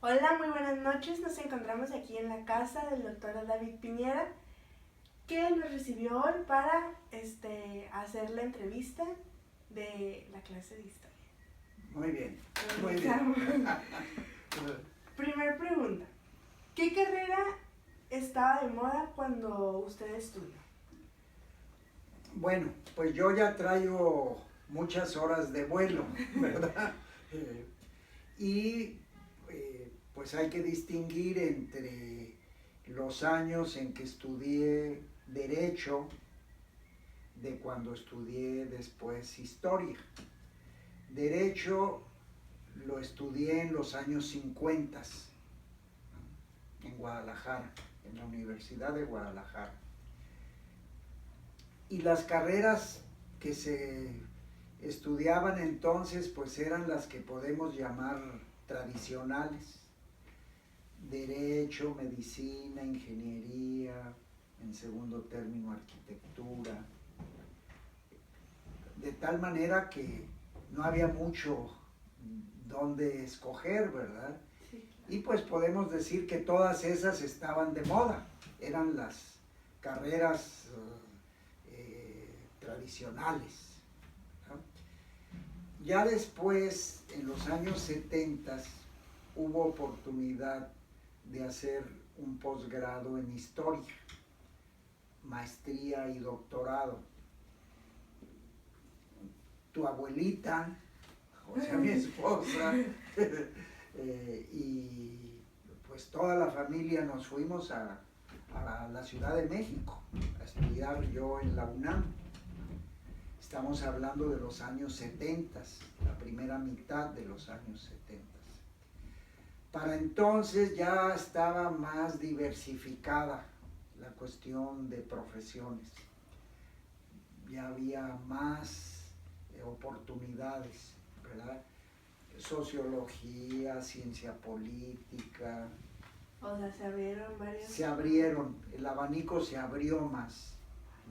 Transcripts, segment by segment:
Hola, muy buenas noches. Nos encontramos aquí en la casa del doctor David Piñera, que nos recibió hoy para hacer la entrevista de la clase de historia. Muy bien, muy bien. Primer pregunta. ¿Qué carrera estaba de moda cuando usted estudió? Bueno, pues yo ya traigo muchas horas de vuelo, ¿verdad? Y pues hay que distinguir entre los años en que estudié Derecho de cuando estudié después Historia. Derecho lo estudié en los años 50 en Guadalajara, en la Universidad de Guadalajara. Y las carreras que se estudiaban entonces pues eran las que podemos llamar tradicionales: derecho, medicina, ingeniería, en segundo término arquitectura, de tal manera que no había mucho donde escoger, ¿verdad? Sí, claro. Y pues podemos decir que todas esas estaban de moda, eran las carreras tradicionales, ¿no? Ya después, en los años 70, hubo oportunidad de hacer un posgrado en historia, maestría y doctorado. Tu abuelita, o sea, mi esposa, y pues toda la familia nos fuimos a la Ciudad de México a estudiar, yo en la UNAM. Estamos hablando de los años 70, la primera mitad de los años 70. Para entonces ya estaba más diversificada la cuestión de profesiones. Ya había más oportunidades, ¿verdad? Sociología, ciencia política. O sea, se abrieron varios. Se abrieron, el abanico se abrió más,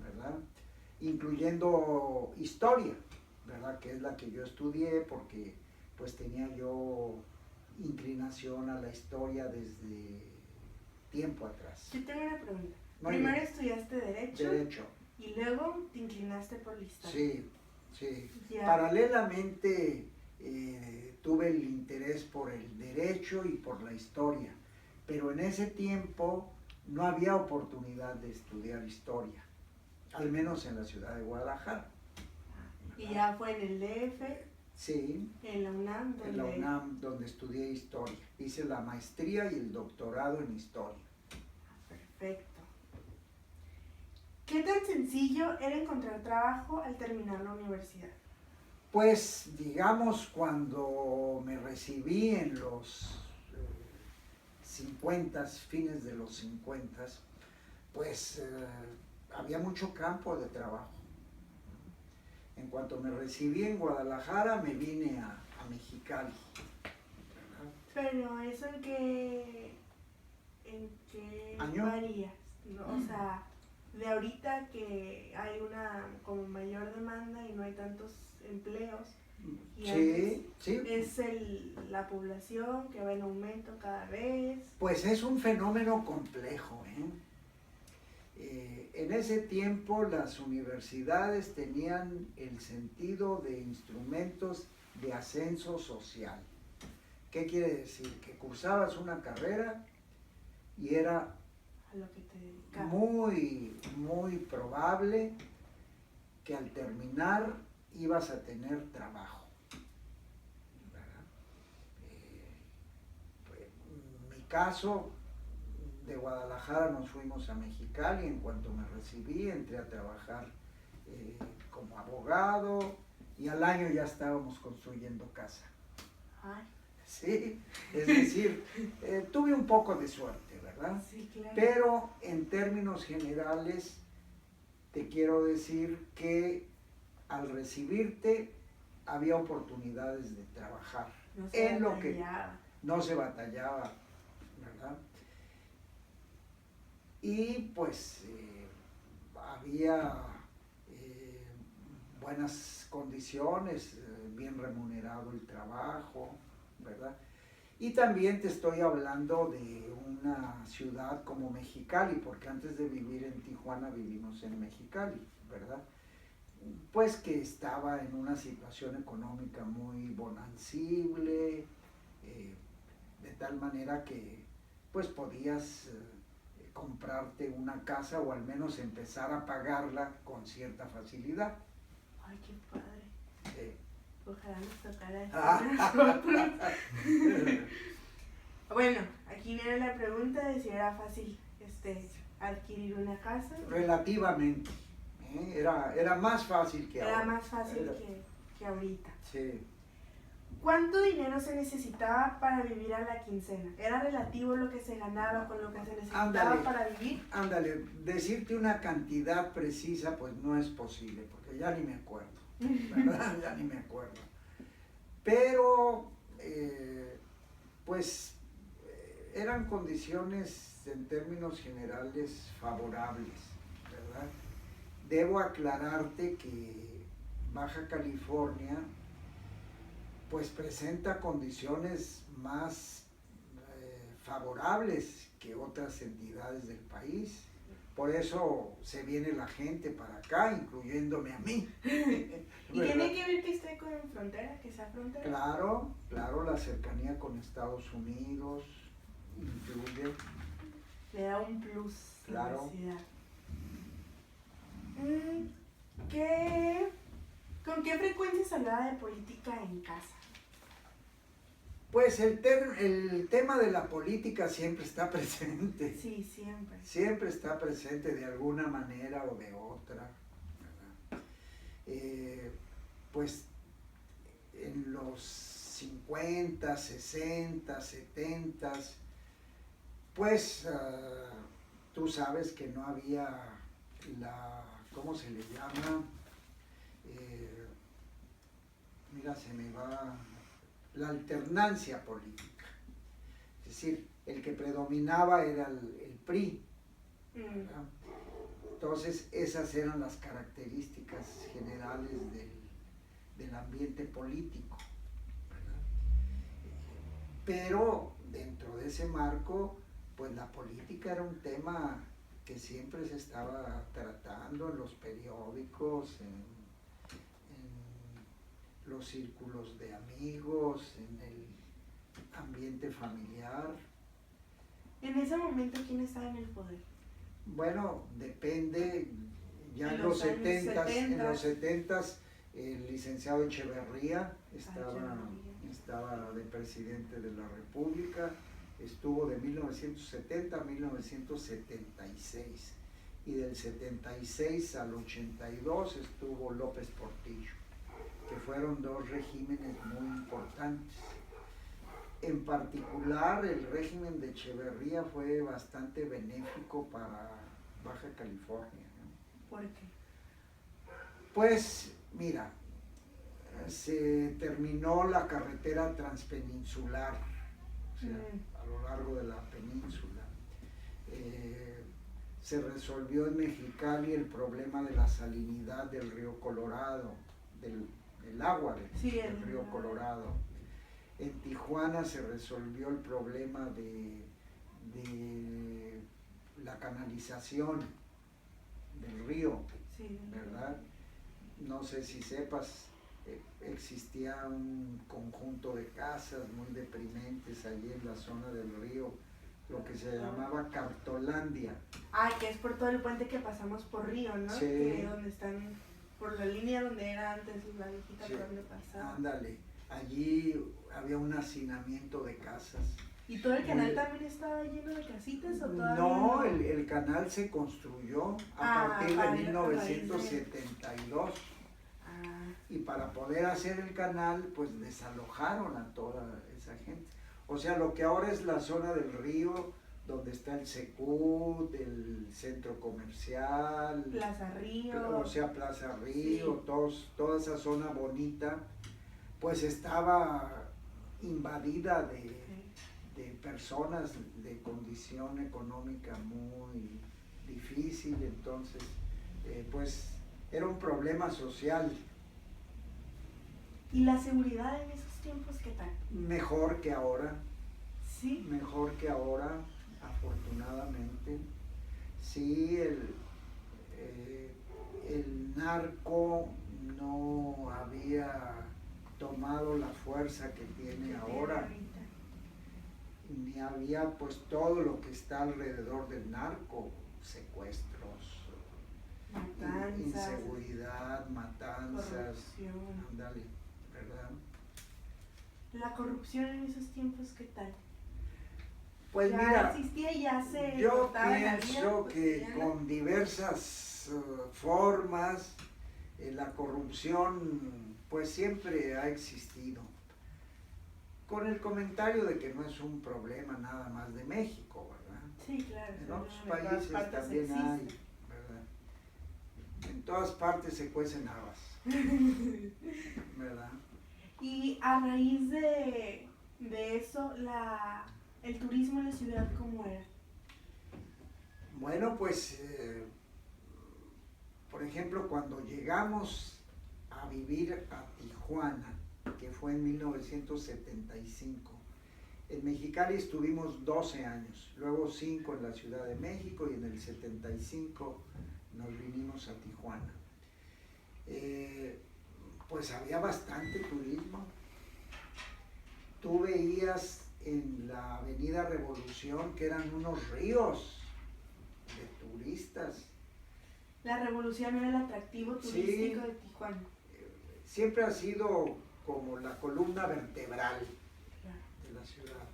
¿verdad? Incluyendo historia, ¿verdad? Que es la que yo estudié porque pues tenía yo inclinación a la historia desde tiempo atrás. Yo tengo una pregunta. Muy Primero bien. estudiaste Derecho Derecho. y luego te inclinaste por la historia. Sí, sí. Ya. Paralelamente tuve el interés por el derecho y por la historia, pero en ese tiempo no había oportunidad de estudiar historia, al menos en la ciudad de Guadalajara. Y ya fue en el DF, Sí, en la UNAM, en la UNAM, donde estudié historia. Hice la maestría y el doctorado en historia. Perfecto. ¿Qué tan sencillo era encontrar trabajo al terminar la universidad? Pues, digamos, cuando me recibí en los 50, fines de los 50, pues había mucho campo de trabajo. En cuanto me recibí en Guadalajara, me vine a Mexicali. Pero eso en qué ¿Año? varía, ¿no? O sea, de ahorita que hay una como mayor demanda y no hay tantos empleos. Y Sí, sí. Es la población que va en aumento cada vez. Pues es un fenómeno complejo, en ese tiempo las universidades tenían el sentido de instrumentos de ascenso social. ¿Qué quiere decir? Que cursabas una carrera y era A lo que te dedicabas. muy, muy probable que al terminar ibas a tener trabajo, ¿verdad? En mi caso, de Guadalajara nos fuimos a Mexicali. En cuanto me recibí, entré a trabajar como abogado y al año ya estábamos construyendo casa. Ay. Sí, es decir, tuve un poco de suerte, ¿verdad? Sí, claro. Pero en términos generales te quiero decir que al recibirte había oportunidades de trabajar No se en lo que batallaba. no se batallaba, ¿verdad? Y pues había buenas condiciones, bien remunerado el trabajo, ¿verdad? Y también te estoy hablando de una ciudad como Mexicali, porque antes de vivir en Tijuana vivimos en Mexicali, ¿verdad? Pues que estaba en una situación económica muy bonancible, de tal manera que pues podías comprarte una casa o al menos empezar a pagarla con cierta facilidad. Ay, qué padre. Eh, Ojalá nos tocara eso a nosotros. Bueno, aquí viene la pregunta de si era fácil adquirir una casa. Relativamente, era más fácil que ahora. Era más fácil que ahorita. Sí. ¿Cuánto dinero se necesitaba para vivir a la quincena? ¿Era relativo lo que se ganaba con lo que se necesitaba Ándale, para vivir? Ándale, decirte una cantidad precisa pues no es posible, porque ya ni me acuerdo, ¿verdad? Ya ni me acuerdo. Pero, pues, eran condiciones en términos generales favorables, ¿verdad? Debo aclararte que Baja California pues presenta condiciones más favorables que otras entidades del país. Por eso se viene la gente para acá, incluyéndome a mí. ¿Y tiene que ver que esté con frontera, que sea frontera? Claro, claro, la cercanía con Estados Unidos influye. Le da un plus Claro. a la ciudad. ¿Con qué frecuencia se hablaba de política en casa? Pues el tema de la política siempre está presente. Sí, siempre. Siempre está presente de alguna manera o de otra, ¿verdad? Pues en los 50, 60, 70, pues tú sabes que no había ¿cómo se le llama? Mira, se me va... la alternancia política. Es decir, el que predominaba era el PRI, ¿verdad? Entonces, esas eran las características generales del ambiente político, ¿verdad? Pero dentro de ese marco, pues la política era un tema que siempre se estaba tratando en los periódicos, en los círculos de amigos, en el ambiente familiar. En ese momento, ¿quién estaba en el poder? Bueno, depende, ya En en los los años 70, 70. en los 70 el licenciado Echeverría estaba de presidente de la República, estuvo de 1970 a 1976 y del 76 al 82 estuvo López Portillo, que fueron dos regímenes muy importantes. En particular, el régimen de Echeverría fue bastante benéfico para Baja California, ¿no? ¿Por qué? Pues, mira, se terminó la carretera transpeninsular, o sea, a lo largo de la península. Se resolvió en Mexicali el problema de la salinidad del río Colorado, del agua del río Colorado. En Tijuana se resolvió el problema de la canalización del río, sí, ¿verdad? No sé si sepas, existía un conjunto de casas muy deprimentes allí en la zona del río, lo que se llamaba Cartolandia. Ah, que es por todo el puente que pasamos por Río, ¿no? Sí. Que donde están, por la línea donde era antes la viejita, Sí. por donde pasaba. Ándale, allí había un hacinamiento de casas. ¿Y todo el canal también estaba lleno de casitas o todavía no? El canal se construyó a partir de 1972. Y para poder hacer el canal, pues desalojaron a toda esa gente. O sea, lo que ahora es la zona del río, donde está el Secut, el centro comercial, Plaza Río, o sea, Plaza Río, sí. toda esa zona bonita, pues estaba invadida de personas de condición económica muy difícil. Entonces, pues era un problema social. ¿Y la seguridad en esos tiempos qué tal? Mejor que ahora. Sí. Mejor que ahora, afortunadamente. Sí, el narco no había tomado la fuerza que tiene ahora, ni había pues todo lo que está alrededor del narco, secuestros, Matanzas, inseguridad, matanzas, corrupción. ándale, ¿verdad? La corrupción en esos tiempos, ¿qué tal? Pues ya mira, existía y ya se yo notaba en la vida pienso que cotidiana. con diversas formas la corrupción pues siempre ha existido. Con el comentario de que no es un problema nada más de México, ¿verdad? Sí, claro. En otros En todas países partes también existe. hay, ¿verdad? En todas partes se cuecen habas, ¿verdad? Y a raíz de eso, el turismo en la ciudad, ¿cómo era? Bueno, pues, por ejemplo, cuando llegamos a vivir a Tijuana, que fue en 1975, en Mexicali estuvimos 12 años, luego 5 en la Ciudad de México y en el 75 nos vinimos a Tijuana. Pues había bastante turismo. Tú veías en la Avenida Revolución que eran unos ríos de turistas. La Revolución era el atractivo turístico de Tijuana. Siempre ha sido como la columna vertebral de la ciudad.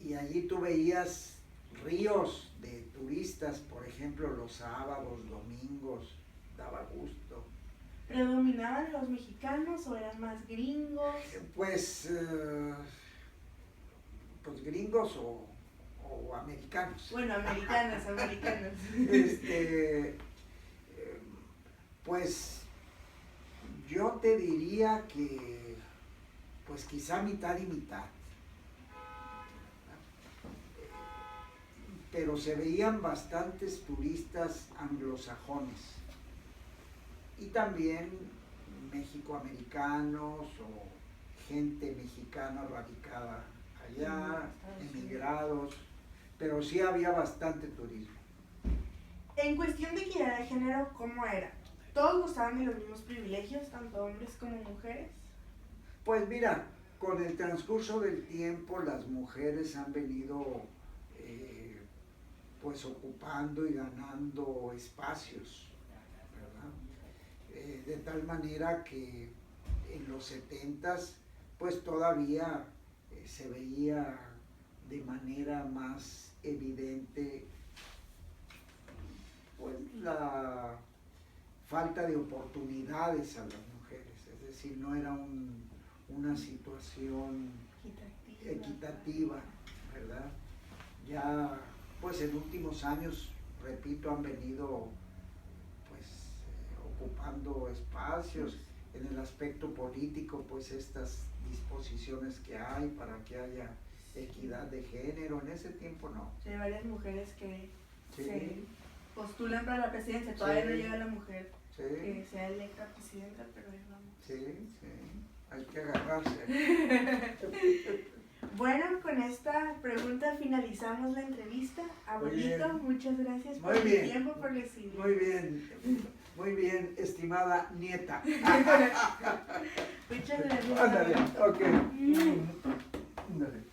Y allí tú veías ríos de turistas, por ejemplo, los sábados, domingos, daba gusto. ¿Predominaban los mexicanos o eran más gringos? Pues gringos o americanos. Bueno, americanos. Pues yo te diría que pues quizá mitad y mitad. Pero se veían bastantes turistas anglosajones y también mexicoamericanos o gente mexicana radicada allá, emigrados, pero sí había bastante turismo. En cuestión de equidad de género, ¿cómo era? ¿Todos gozaban de los mismos privilegios, tanto hombres como mujeres? Pues mira, con el transcurso del tiempo las mujeres han venido pues ocupando y ganando espacios, ¿verdad? De tal manera que en los 70s pues todavía se veía de manera más evidente pues la falta de oportunidades a las mujeres, es decir, no era una situación equitativa, ¿verdad? Ya pues en últimos años, repito, han venido pues ocupando espacios en el aspecto político, pues estas disposiciones que hay para que haya equidad de género, en ese tiempo no. Hay varias mujeres que Sí. se postulan para la presidencia, todavía Sí. no llega la mujer Sí, que sea electa presidenta, pero ahí vamos. sí, hay que agarrarse. Bueno, con esta pregunta finalizamos la entrevista. Abuelito, bien. muchas gracias por Muy tu bien. tiempo, por recibir. Muy bien, estimada nieta. Muchas gracias. Ándale, abuelito. ok. Ándale.